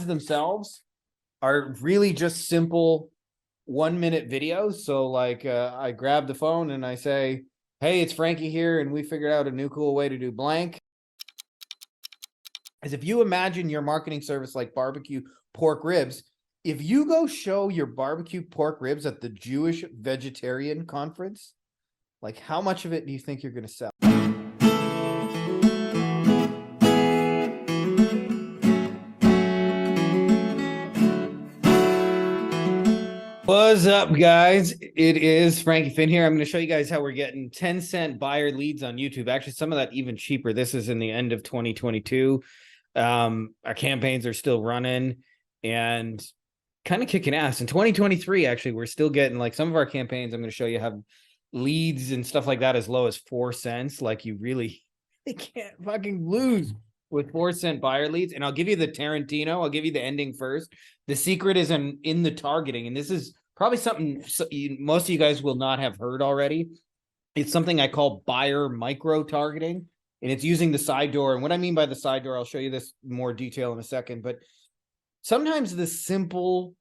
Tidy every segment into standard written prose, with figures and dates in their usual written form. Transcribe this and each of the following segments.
themselves are really just simple 1-minute videos. So like I grab the phone and I say, hey, it's Frankie here, and we figured out a new cool way to do blank. As if you imagine your marketing service like barbecue pork ribs, if you go show your barbecue pork ribs at the Jewish vegetarian conference, like how much of it do you think you're going to sell? What's up, guys? It is Frankie Finn here. I'm going to show you guys how we're getting 10-cent buyer leads on YouTube. Actually, some of that even cheaper. This is in the end of 2022. Our campaigns are still running and kind of kicking ass. In 2023, actually, we're still getting like some of our campaigns. I'm going to show you have leads and stuff like that as low as 4 cents. Like you really can't fucking lose with 4-cent buyer leads. And I'll give you the Tarantino. I'll give you the ending first. The secret is in the targeting. And this is probably something most of you guys will not have heard already. It's something I call buyer micro targeting. And it's using the side door. And what I mean by the side door, I'll show you this in more detail in a second. But sometimes the simple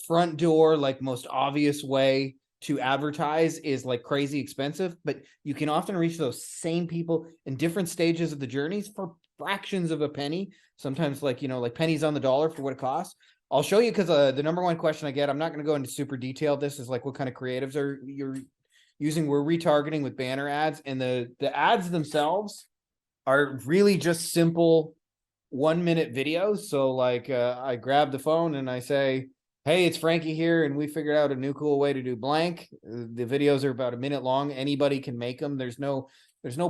front door, like most obvious way to advertise is like crazy expensive, but you can often reach those same people in different stages of the journeys for fractions of a penny. Sometimes like, like pennies on the dollar for what it costs. I'll show you because the number one question I get, I'm not going to go into super detail. This is like what kind of creatives are you're using. We're retargeting with banner ads, and the ads themselves are really just simple 1-minute videos. So like I grab the phone and I say, hey, it's Frankie here, and we figured out a new cool way to do blank. The videos are about a minute long. Anybody can make them. There's no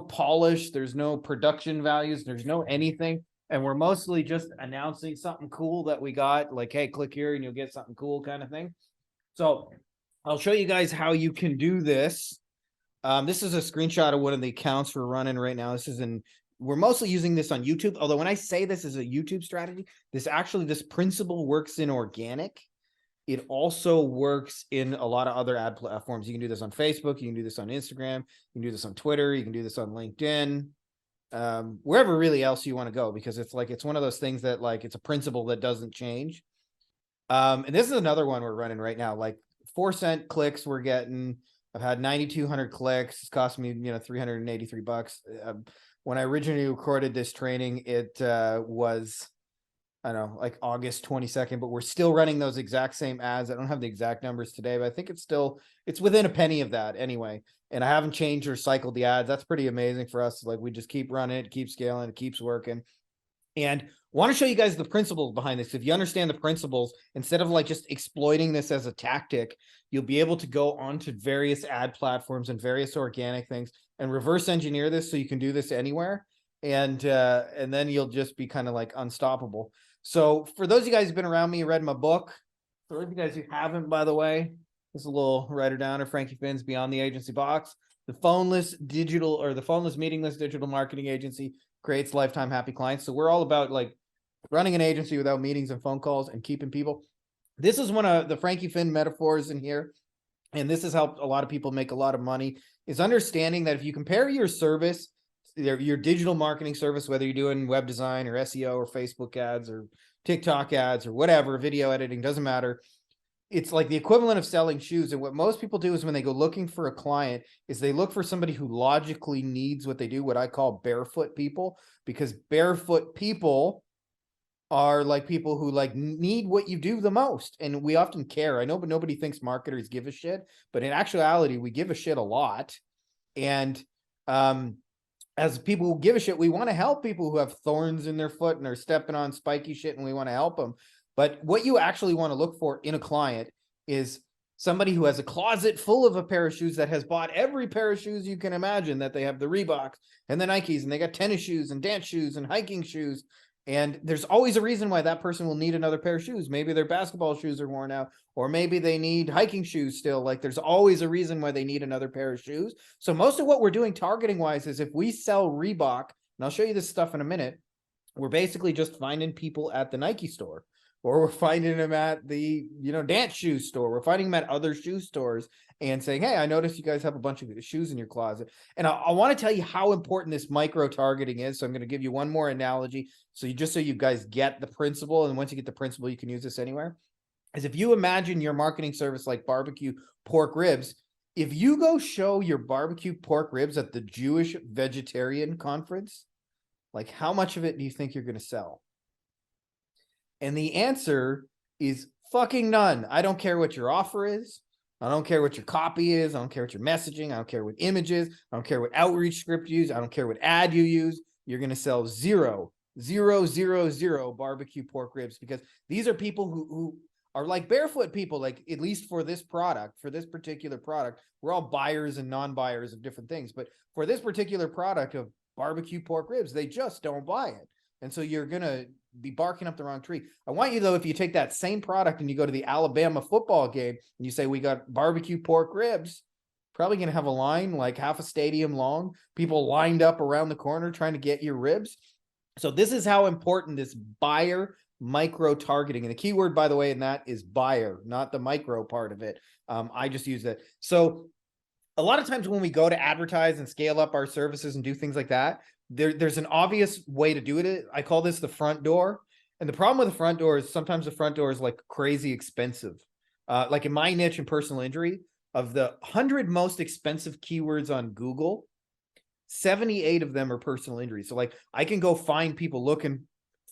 polish. There's no production values. There's no anything. And we're mostly just announcing something cool that we got, like, hey, click here and you'll get something cool kind of thing. So I'll show you guys how you can do this. This is a screenshot of one of the accounts we're running right now. We're mostly using this on YouTube. Although when I say this is a YouTube strategy, this principle works in organic. It also works in a lot of other ad platforms. You can do this on Facebook. You can do this on Instagram. You can do this on Twitter. You can do this on LinkedIn, wherever really else you want to go, because it's one of those things that like, it's a principle that doesn't change. And this is another one we're running right now, like 4-cent clicks we're getting. I've had 9,200 clicks. It's cost me, $383. When I originally recorded this training, it was, I don't know, like August 22nd, but we're still running those exact same ads. I don't have the exact numbers today, but I think it's within a penny of that anyway. And I haven't changed or cycled the ads. That's pretty amazing for us. Like we just keep running it, keep scaling, it keeps working. And I want to show you guys the principles behind this. If you understand the principles, instead of like just exploiting this as a tactic, you'll be able to go onto various ad platforms and various organic things and reverse engineer this so you can do this anywhere. And then you'll just be kind of like unstoppable. So for those of you guys who've been around me, read my book. For those of you guys who haven't, by the way, this is a little writer down of Frankie Finn's Beyond the Agency Box. The phoneless meetingless digital marketing agency creates lifetime happy clients. So we're all about like running an agency without meetings and phone calls and keeping people. This is one of the Frankie Finn metaphors in here. And this has helped a lot of people make a lot of money, is understanding that if you compare your service, your digital marketing service, whether you're doing web design or SEO or Facebook ads or TikTok ads or whatever, video editing, doesn't matter. It's like the equivalent of selling shoes. And what most people do is when they go looking for a client is they look for somebody who logically needs what they do, what I call barefoot people, because barefoot people are like people who like need what you do the most. And we often care. I know, but nobody thinks marketers give a shit, but in actuality, we give a shit a lot. And, as people who give a shit, we want to help people who have thorns in their foot and are stepping on spiky shit, and we want to help them. But what you actually want to look for in a client is somebody who has a closet full of a pair of shoes, that has bought every pair of shoes you can imagine, that they have the Reeboks and the Nikes, and they got tennis shoes and dance shoes and hiking shoes. And there's always a reason why that person will need another pair of shoes. Maybe their basketball shoes are worn out, or maybe they need hiking shoes still. Like there's always a reason why they need another pair of shoes. So most of what we're doing targeting wise is if we sell Reebok, and I'll show you this stuff in a minute, we're basically just finding people at the Nike store, or we're finding them at the, dance shoe store. We're finding them at other shoe stores and saying, hey, I noticed you guys have a bunch of shoes in your closet. And I want to tell you how important this micro targeting is. So I'm going to give you one more analogy. So you guys get the principle. And once you get the principle, you can use this anywhere. Is if you imagine your marketing service like barbecue pork ribs, if you go show your barbecue pork ribs at the Jewish vegetarian conference, like how much of it do you think you're going to sell? And the answer is fucking none. I don't care what your offer is. I don't care what your copy is. I don't care what your messaging. I don't care what images. I don't care what outreach script you use. I don't care what ad you use. You're going to sell zero barbecue pork ribs, because these are people who are like barefoot people, like at least for this product, for this particular product, we're all buyers and non-buyers of different things. But for this particular product of barbecue pork ribs, they just don't buy it. And so you're going to be barking up the wrong tree. I want you, though, if you take that same product and you go to the Alabama football game and you say, we got barbecue pork ribs, probably going to have a line like half a stadium long, people lined up around the corner trying to get your ribs. So this is how important this buyer micro targeting, and the keyword, by the way, in that is buyer, not the micro part of it. I just use that. So a lot of times when we go to advertise and scale up our services and do things like that, there's an obvious way to do it. I call this the front door. And the problem with the front door is sometimes the front door is like crazy expensive. Like in my niche in personal injury, of the 100 most expensive keywords on Google, 78 of them are personal injury. So like I can go find people looking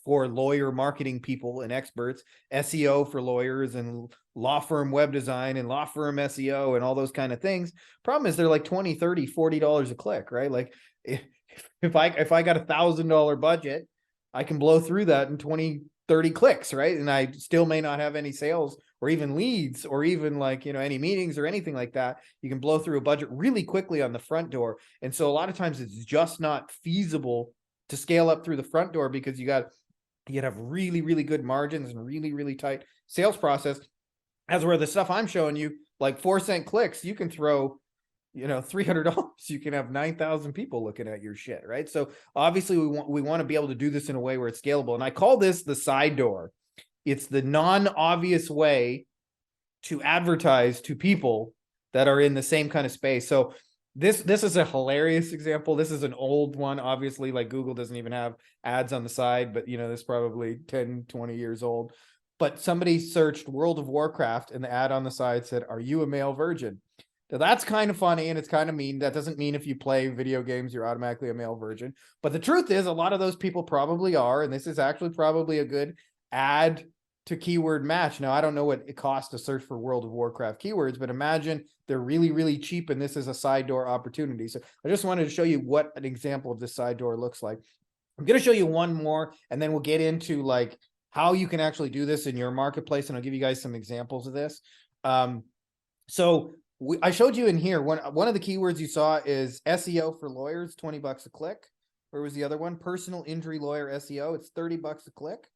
for lawyer marketing people and experts, SEO for lawyers and law firm web design and law firm SEO and all those kind of things. Problem is they're like $20, $30, $40 a click, right? Like if I got $1,000 budget, I can blow through that in 20, 30 clicks, right? And I still may not have any sales or even leads or even like, any meetings or anything like that. You can blow through a budget really quickly on the front door. And so a lot of times it's just not feasible to scale up through the front door, because you have really, really good margins and really, really tight sales process. As where the stuff I'm showing you, like 4-cent clicks, you can throw, $300, you can have 9,000 people looking at your shit, right? So obviously we want to be able to do this in a way where it's scalable. And I call this the side door. It's the non-obvious way to advertise to people that are in the same kind of space. So this is a hilarious example. This is an old one, obviously, like Google doesn't even have ads on the side, but this is probably 10, 20 years old. But somebody searched World of Warcraft and the ad on the side said, "Are you a male virgin?" Now that's kind of funny and it's kind of mean. That doesn't mean if you play video games, you're automatically a male virgin. But the truth is a lot of those people probably are. And this is actually probably a good ad to keyword match. Now, I don't know what it costs to search for World of Warcraft keywords, but imagine they're really, really cheap and this is a side door opportunity. So I just wanted to show you what an example of this side door looks like. I'm going to show you one more and then we'll get into like how you can actually do this in your marketplace. And I'll give you guys some examples of this. I showed you in here, one of the keywords you saw is SEO for lawyers, $20 a click. Where was the other one? Personal injury lawyer SEO. It's $30 a click.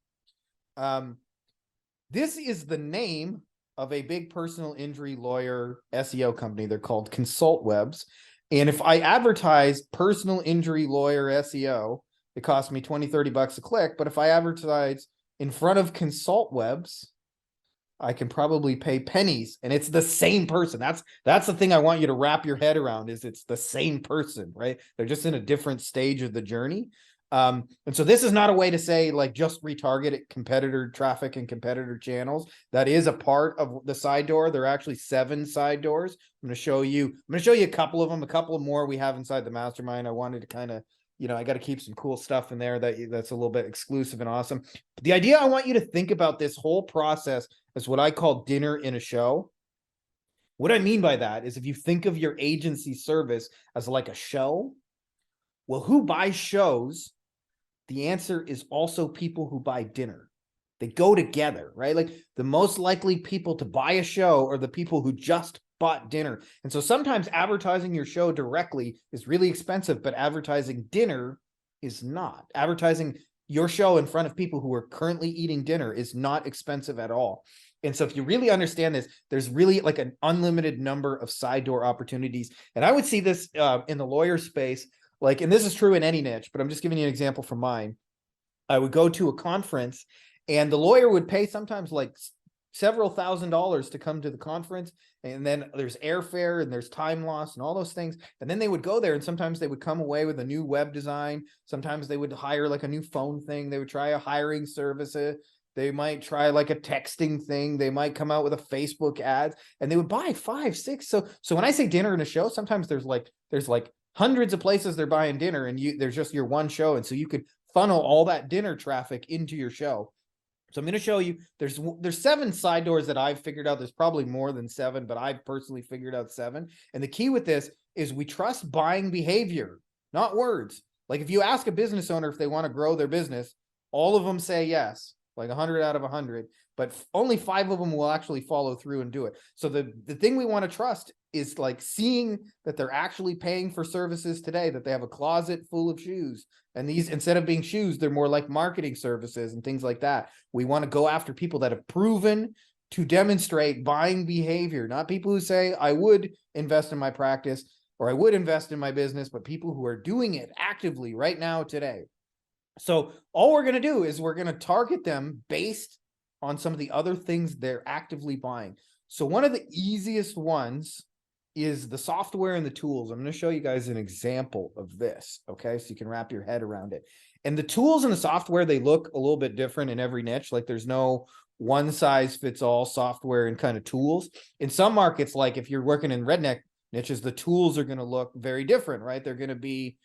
This is the name of a big personal injury lawyer SEO company. They're called ConsultWebs. And if I advertise personal injury lawyer SEO, it costs me $20, $30 a click. But if I advertise in front of ConsultWebs, I can probably pay pennies, and it's the same person. That's the thing I want you to wrap your head around, is it's the same person, right? They're just in a different stage of the journey. And so this is not a way to say like just retarget at competitor traffic and competitor channels. That is a part of the side door. There are actually 7 side doors. I'm going to show you a couple of them, a couple more we have inside the mastermind. I wanted to kind of, I got to keep some cool stuff in there that's a little bit exclusive and awesome. But the idea I want you to think about this whole process as what I call dinner in a show. What I mean by that is if you think of your agency service as like a show, well, who buys shows? The answer is also people who buy dinner. They go together, right? Like the most likely people to buy a show are the people who just bought dinner. And so sometimes advertising your show directly is really expensive, but advertising dinner is not. Advertising your show in front of people who are currently eating dinner is not expensive at all. And so if you really understand this, there's really like an unlimited number of side door opportunities. And I would see this in the lawyer space, like, and this is true in any niche, but I'm just giving you an example from mine. I would go to a conference and the lawyer would pay sometimes like several $1,000s to come to the conference. And then there's airfare and there's time loss and all those things. And then they would go there and sometimes they would come away with a new web design. Sometimes they would hire like a new phone thing. They would try a hiring service. They might try like a texting thing. They might come out with a Facebook ads and they would buy 5, 6. So when I say dinner and a show, sometimes there's like hundreds of places they're buying dinner and there's just your one show. And so you could funnel all that dinner traffic into your show. So I'm going to show you, there's 7 side doors that I've figured out. There's probably more than 7, but I've personally figured out 7. And the key with this is we trust buying behavior, not words. Like if you ask a business owner if they want to grow their business, all of them say yes, like 100 out of 100, but only 5 of them will actually follow through and do it. So the thing we want to trust is like seeing that they're actually paying for services today, that they have a closet full of shoes. And these, instead of being shoes, they're more like marketing services and things like that. We want to go after people that have proven to demonstrate buying behavior, not people who say, I would invest in my practice or I would invest in my business, but people who are doing it actively right now today. So all we're going to do is we're going to target them based on some of the other things they're actively buying. So one of the easiest ones is the software and the tools. I'm going to show you guys an example of this, okay? So you can wrap your head around it. And the tools and the software, they look a little bit different in every niche. Like there's no one size fits all software and kind of tools. In some markets, like if you're working in redneck niches, the tools are going to look very different, right? They're going to be,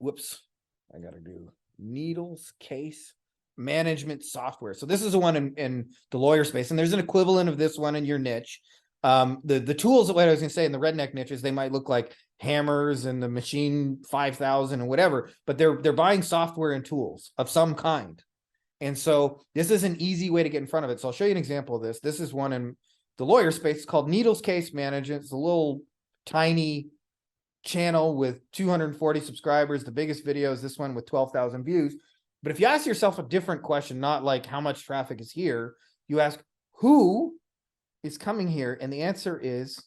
whoops, I got to do needles case management software. So this is the one in the lawyer space, and there's an equivalent of this one in your niche. The tools, what I was going to say in the redneck niches, they might look like hammers and the machine 5000 and whatever, but they're buying software and tools of some kind. And so this is an easy way to get in front of it. So I'll show you an example of this. This is one in the lawyer space. It's called Needles Case Management. It's a little tiny channel with 240 subscribers. The biggest video is this one with 12,000 views. But if you ask yourself a different question, not like how much traffic is here, you ask who is coming here, and the answer is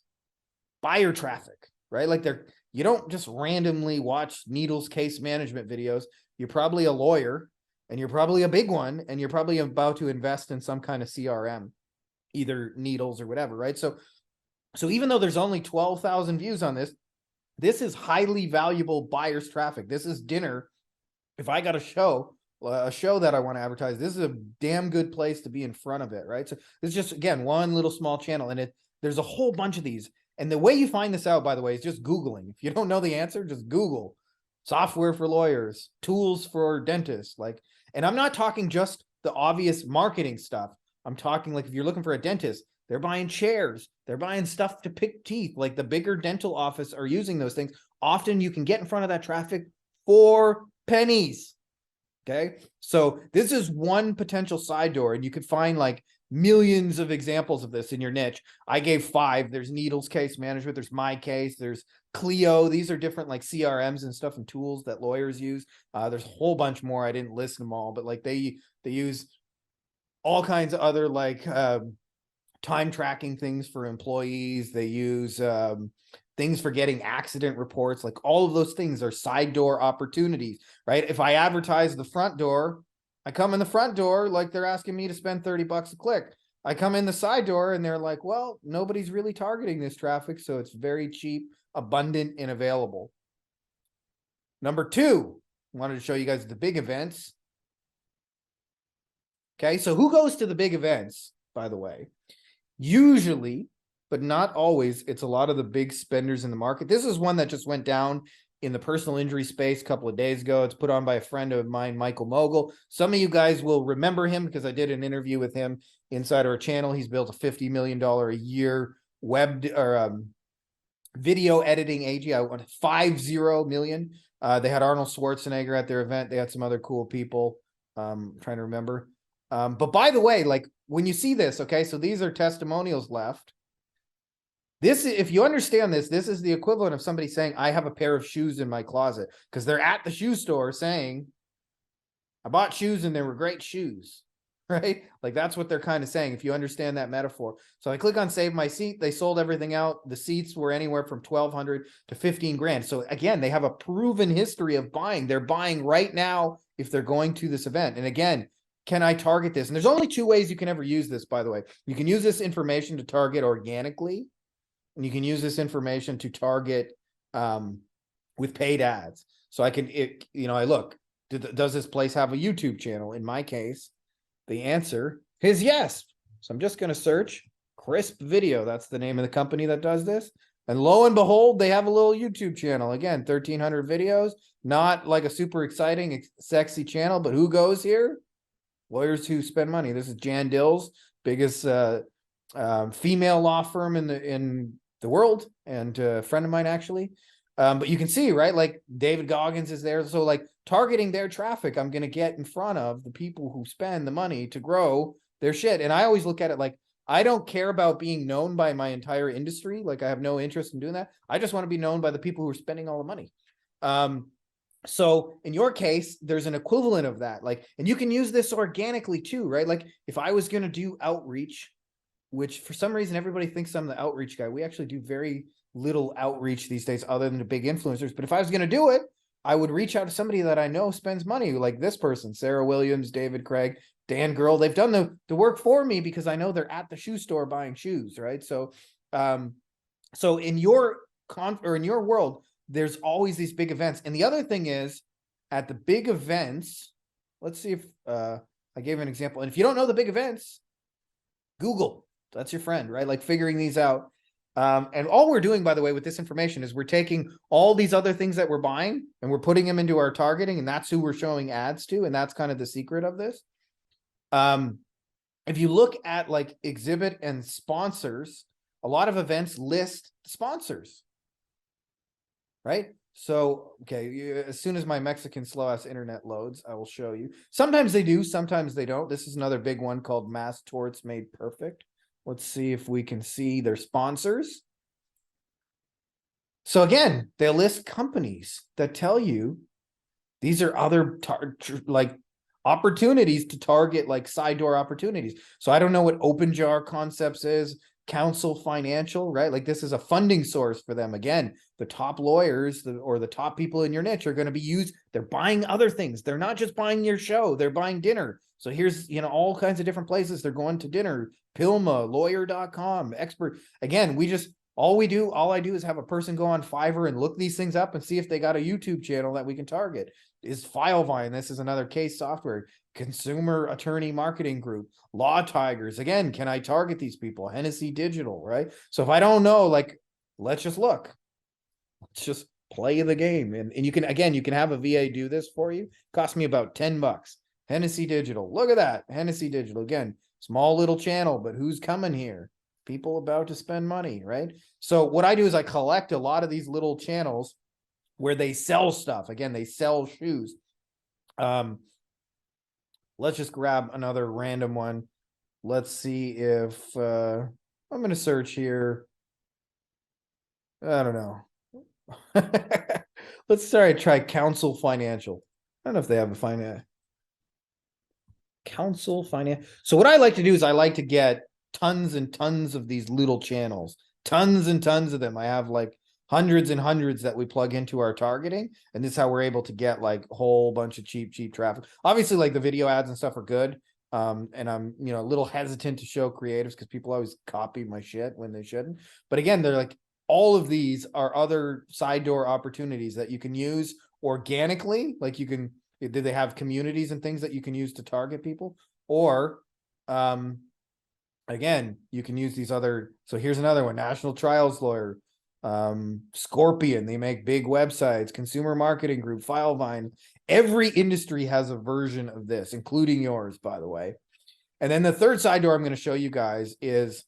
buyer traffic, right? Like you don't just randomly watch Needles Case Management videos. You're probably a lawyer, and you're probably a big one, and you're probably about to invest in some kind of CRM, either Needles or whatever, right? So even though there's only 12,000 views on this, this is highly valuable buyer's traffic. This is dinner. If I got a show that I want to advertise, this is a damn good place to be in front of it, right? So this is just, again, one little small channel, and there's a whole bunch of these. And the way you find this out, by the way, is just Googling. If you don't know the answer, just Google software for lawyers, tools for dentists. And I'm not talking just the obvious marketing stuff. I'm talking like if you're looking for a dentist, they're buying chairs, they're buying stuff to pick teeth. Like the bigger dental office are using those things. Often you can get in front of that traffic for pennies. Okay, so this is one potential side door, and you could find like millions of examples of this in your niche. I gave 5. There's Needles Case Management, there's My Case, there's Clio. These are different like CRMs and stuff and tools that lawyers use. There's a whole bunch more. I didn't list them all, but like they use all kinds of other like time tracking things for employees. They use things for getting accident reports. Like all of those things are side door opportunities, right? If I advertise the front door, I come in the front door, like they're asking me to spend $30 a click. I come in the side door and they're like, well, nobody's really targeting this traffic, so it's very cheap, abundant, and available. Number 2, I wanted to show you guys the big events. Okay, so who goes to the big events, by the way? Usually, but not always, it's a lot of the big spenders in the market. This is one that just went down in the personal injury space a couple of days ago. It's put on by a friend of mine, Michael Mogul. Some of you guys will remember him because I did an interview with him inside our channel. He's built a $50 million a year web or video editing agency. I want 50 million. They had Arnold Schwarzenegger at their event. They had some other cool people. Trying to remember. But by the way, like when you see this, okay, so these are testimonials left. This, if you understand this, this is the equivalent of somebody saying, I have a pair of shoes in my closet, because they're at the shoe store saying, I bought shoes and they were great shoes. right? Like that's what they're kind of saying, if you understand that metaphor. So I click on save my seat. They sold everything out. The seats were anywhere from 1,200 to 15 grand. So again, they have a proven history of buying. They're buying right now if they're going to this event. And again, can I target this? And there's only two ways you can ever use this, by the way. You can use this information to target organically, and you can use this information to target with paid ads. So I can, I look, does this place have a YouTube channel? In my case, the answer is yes. So I'm just going to search Crisp Video. That's the name of the company that does this. And lo and behold, they have a little YouTube channel. Again, 1,300 videos, not like a super exciting, sexy channel, but who goes here? Lawyers who spend money. This is Jan Dill's biggest female law firm in the world, and a friend of mine actually. But you can see, right? Like David Goggins is there. So like targeting their traffic, I'm going to get in front of the people who spend the money to grow their shit. And I always look at it like, I don't care about being known by my entire industry. Like I have no interest in doing that. I just want to be known by the people who are spending all the money. So in your case, there's an equivalent of that. Like, and you can use this organically too, right? Like if I was going to do outreach, which for some reason everybody thinks I'm the outreach guy. We actually do very little outreach these days other than the big influencers. But if I was going to do it, I would reach out to somebody that I know spends money, like this person, Sarah Williams, David Craig, Dan Girl. They've done the work for me because I know they're at the shoe store buying shoes, right? So, so in your in your world, there's always these big events. And the other thing is, at the big events, let's see if I gave an example. And if you don't know the big events, Google, that's your friend, right? Like figuring these out. And all we're doing, by the way, with this information is we're taking all these other things that we're buying and we're putting them into our targeting, and that's who we're showing ads to. And that's kind of the secret of this. If you look at like exhibit and sponsors, a lot of events list sponsors, right? So, okay, as soon as my Mexican slow ass internet loads, I will show you. Sometimes they do, sometimes they don't. This is another big one called Mass Torts Made Perfect. Let's see if we can see their sponsors. So again, they list companies that tell you these are other like opportunities to target, like side door opportunities. So I don't know what Open Jar Concepts is, Counsel Financial, right? Like this is a funding source for them. Again, the top lawyers or the top people in your niche are going to be used. They're buying other things. They're not just buying your show. They're buying dinner. So here's, all kinds of different places they're going to dinner. Pilma, lawyer.com, expert. Again, all I do is have a person go on Fiverr and look these things up and see if they got a YouTube channel that we can target. Is Filevine. This is another case software. Consumer Attorney Marketing Group, Law Tigers. Again, can I target these people? Hennessy Digital, right? So if I don't know, like, let's just look. Let's just play the game. And you can, again, you can have a VA do this for you. Cost me about $10. Hennessy Digital. Look at that. Hennessy Digital. Again, small little channel, but who's coming here? People about to spend money, right? So what I do is I collect a lot of these little channels where they sell stuff. Again, they sell shoes. Let's just grab another random one. Let's see if I'm going to search here. I don't know. Let's try Counsel Financial. I don't know if they have a finance. Counsel Finance. So what I like to do is I like to get tons and tons of these little channels, tons and tons of them. I have like hundreds and hundreds that we plug into our targeting. And this is how we're able to get like a whole bunch of cheap traffic. Obviously, like the video ads and stuff are good. And I'm, a little hesitant to show creatives because people always copy my shit when they shouldn't. But again, they're like, all of these are other side door opportunities that you can use organically. Like do they have communities and things that you can use to target people? Or, again, you can use these other. So here's another one, National Trials Lawyer, Scorpion. They make big websites, Consumer Marketing Group, Filevine. Every industry has a version of this, including yours, by the way. And then the third side door I'm going to show you guys is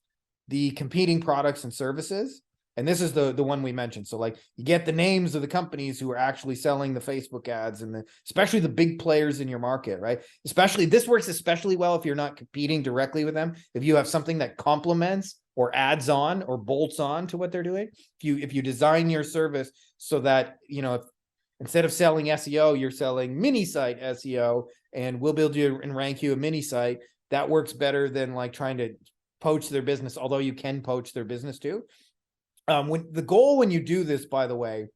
the competing products and services. And this is the one we mentioned. So like you get the names of the companies who are actually selling the Facebook ads, and especially the big players in your market, right? Especially this works especially well if you're not competing directly with them. If you have something that complements or adds on or bolts on to what they're doing. If you design your service so that, if instead of selling SEO, you're selling mini site SEO, and we'll build you and rank you a mini site. that works better than like trying to poach their business, although you can poach their business too. When the goal when you do this, by the way,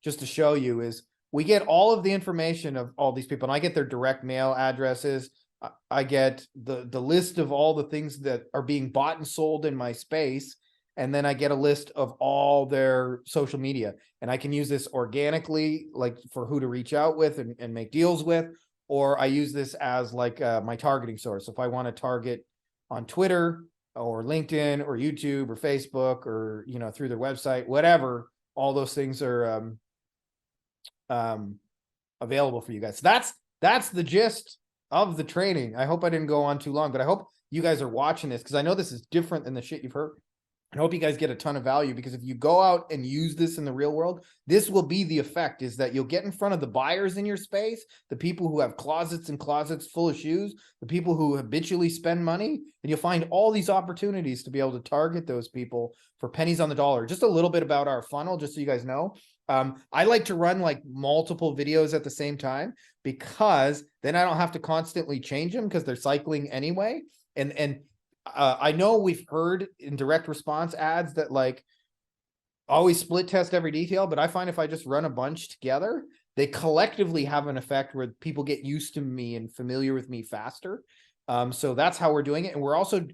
just to show you, is we get all of the information of all these people, and I get their direct mail addresses. I get the list of all the things that are being bought and sold in my space. And then I get a list of all their social media, and I can use this organically, like for who to reach out with and make deals with, or I use this as like my targeting source. If I want to target on Twitter or LinkedIn or YouTube or Facebook or, you know, through their website, whatever, all those things are available for you guys. So that's the gist of the training. I hope I didn't go on too long, but I hope you guys are watching this, because I know this is different than the shit you've heard. I hope you guys get a ton of value, because if you go out and use this in the real world, this will be the effect, is that you'll get in front of the buyers in your space, the people who have closets and closets full of shoes, the people who habitually spend money, and you'll find all these opportunities to be able to target those people for pennies on the dollar. Just a little bit about our funnel, just so you guys know. I like to run like multiple videos at the same time, because then I don't have to constantly change them, because they're cycling anyway. And I know we've heard in direct response ads that like always split test every detail, but I find if I just run a bunch together, they collectively have an effect where people get used to me and familiar with me faster. So that's how we're doing it. And we're also,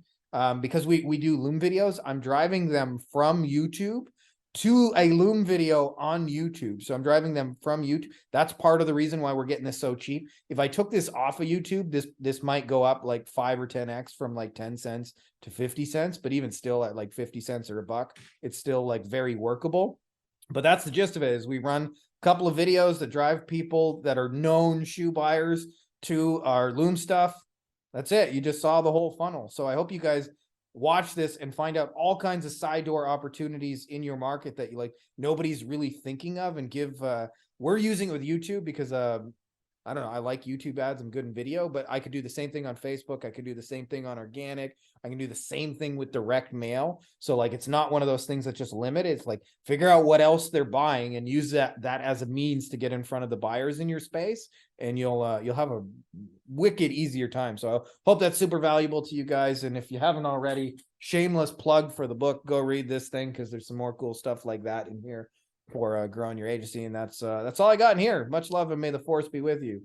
because we do Loom videos, I'm driving them from YouTube to a Loom video on YouTube. So I'm driving them from YouTube. That's part of the reason why we're getting this so cheap. If I took this off of YouTube, this might go up like 5 or 10x, from like 10 cents to 50 cents, but even still at like 50 cents or $1, it's still like very workable. But that's the gist of it, is we run a couple of videos that drive people that are known shoe buyers to our Loom stuff. That's it. You just saw the whole funnel. So I hope you guys watch this and find out all kinds of side door opportunities in your market that you like nobody's really thinking of, and give we're using it with YouTube because I don't know, I like YouTube ads. I'm good in video, but I could do the same thing on Facebook. I could do the same thing on organic. I can do the same thing with direct mail. So like, it's not one of those things that's just limited. It's like, figure out what else they're buying and use that as a means to get in front of the buyers in your space, and you'll have a wicked easier time. So I hope that's super valuable to you guys. And if you haven't already, shameless plug for the book, go read this thing, because there's some more cool stuff like that in here for growing your agency. And that's all I got in here. Much love, and may the force be with you.